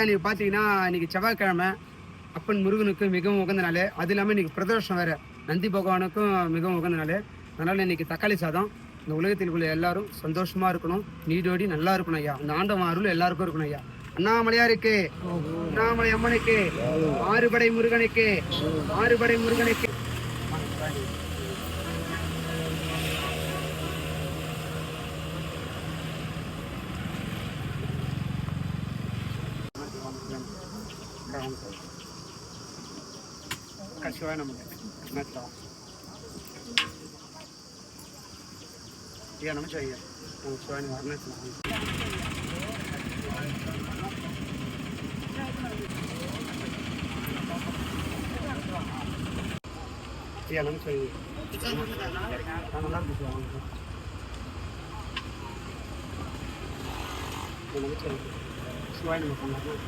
நீங்க பாத்தீங்கன்னா இன்னைக்கு செவ்வாய்க்கிழமை அப்பன் முருகனுக்கு மிகவும் உகந்த நாள். அது இல்லாமல் இன்னைக்கு பிரதோஷம் வேற, நந்தி பகவானுக்கும் மிகவும் உகந்த நாள். அதனால இன்னைக்கு தக்காளி சாதம். இந்த உலகத்தில் உள்ள எல்லாரும் சந்தோஷமா இருக்கணும், நீடோடி நல்லா இருக்கணும் ஐயா. இந்த ஆண்டவன் அருள் எல்லாருக்கும் இருக்கணும் ஐயா. அண்ணாமலையாருக்கு, அண்ணாமலை அம்மனுக்கு, ஆறுபடை முருகனுக்கு, ஆறுபடை முருகனுக்கு. शिवाय नमः ये नमः चाहिए शिवाय नमः ये नमः चाहिए शिवाय नमः